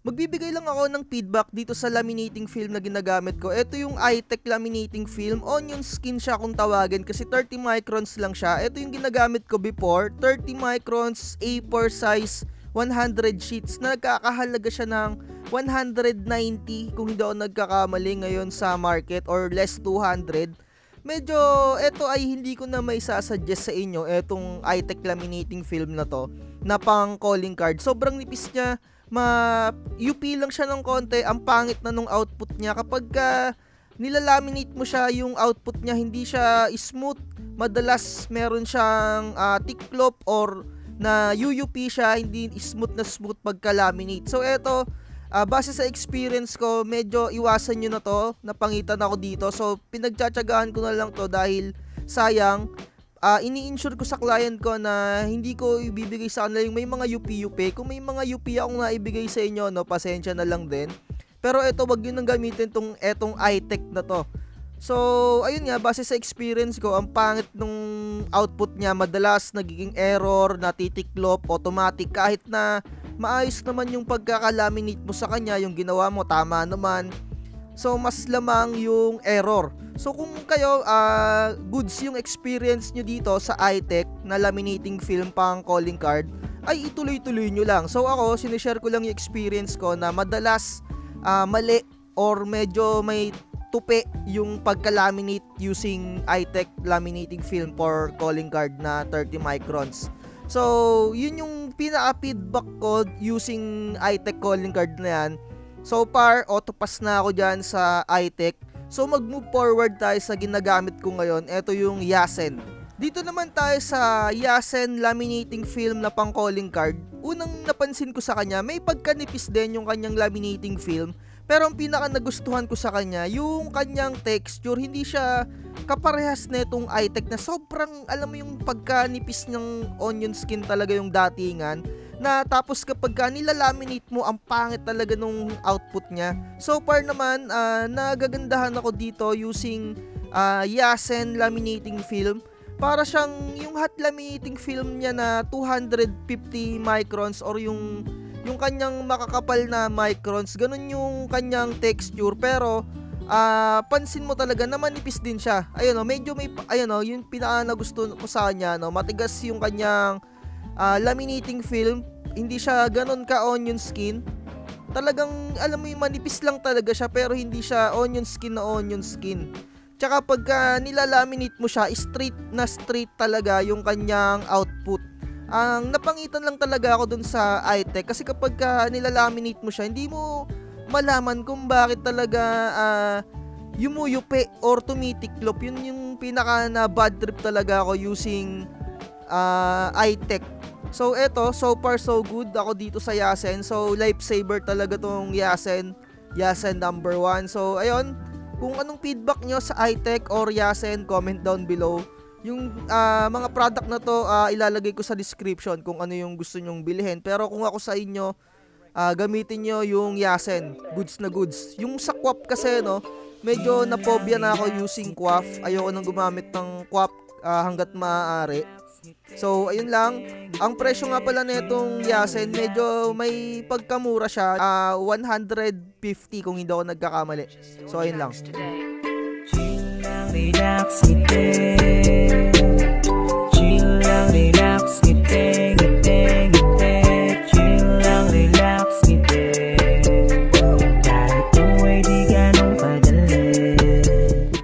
Magbibigay lang ako ng feedback dito sa laminating film na ginagamit ko. Ito yung iTech laminating film. Onion skin siya kung tawagin kasi 30 microns lang siya. Ito yung ginagamit ko before. 30 microns A4 size 100 sheets na nagkakahalaga siya ng 190 kung hindi ako nagkakamali ngayon sa market or less 200. Medyo ito ay hindi ko na may sasuggest sa inyo etong iTech laminating film na to na pang calling card. Sobrang nipis niya. UP lang siya ng konti, ang pangit na nung output niya. Kapag nilalaminate mo siya, yung output niya hindi siya smooth. Madalas meron siyang tiklop or na UUP siya, hindi smooth pagka laminate. So eto, base sa experience ko, medyo iwasan nyo na to, napangitan ako dito. So pinagtsatsagaan ko na lang to dahil sayang. Ini-insure ko sa client ko na hindi ko ibibigay sa kanila yung may mga UP. Kung may mga UP akong naibigay sa inyo, no, pasensya na lang din. Pero ito, wag yun nang gamitin etong iTech na to. So, ayun nga, base sa experience ko, ang pangit nung output niya, madalas nagiging error, natitiklop, automatic, kahit na maayos naman yung pagkakalaminate mo sa kanya, yung ginawa mo, tama naman. So, mas lamang yung error. So, kung kayo, goods yung experience nyo dito sa iTech na laminating film pang calling card, ay ituloy-tuloy nyo lang. So, ako, sinishare ko lang yung experience ko na madalas mali or medyo may tupi yung pagka-laminate using iTech laminating film for calling card na 30 microns. So, yun yung pinaka-feedback ko using iTech calling card na yan. So far, auto-pass na ako dyan sa iTech. So mag-move forward tayo sa ginagamit ko ngayon. Ito yung Yasen. Dito naman tayo sa Yasen laminating film na pang calling card. Unang napansin ko sa kanya, may pagkanipis din yung kanyang laminating film. Pero ang pinaka nagustuhan ko sa kanya, yung kanyang texture, hindi siya kaparehas na itong iTech na sobrang, alam mo yung pagkanipis ng onion skin talaga yung datingan. Na tapos kapag nilalaminate mo, ang pangit talaga nung output niya. So far naman, nagagandahan ako dito using Yasen laminating film. Para siyang yung hot laminating film niya na 250 microns or yung kanyang makakapal na microns. Ganun yung kanyang texture. Pero pansin mo talaga na manipis din siya. Ayun o, medyo may, ayun o, yung pinaka nagusto ko sa kanya, no, matigas yung kanyang laminating film. Hindi siya ganun ka onion skin. Talagang alam mo yung manipis lang talaga siya, pero hindi siya onion skin na onion skin. Tsaka pagka nilalaminate mo siya, straight talaga yung kanyang output. Ang napangitan lang talaga ako dun sa iTech kasi kapag nilalaminate mo siya, hindi mo malaman kung bakit talaga yumuyupi or tumitiklop. Yun yung pinaka na bad trip talaga ako using iTech. So eto, so far so good ako dito sa Yasen. So lifesaver talaga tong Yasen number 1. So ayun, kung anong feedback nyo sa iTech or Yasen, comment down below. Yung mga product na to, ilalagay ko sa description kung ano yung gusto nyong bilhin. Pero kung ako sa inyo, gamitin nyo yung Yasen, goods na goods. Yung sa Quap kasi, no, medyo naphobia na ako using Quap. Ayoko nang gumamit ng Quap hanggat maaari. So, ayun lang. Ang presyo nga pala nitong Yasen, medyo may pagkamura siya. 150 kung hindi ako nagkakamali. So, ayun lang. Chill lang, relax, ngiti.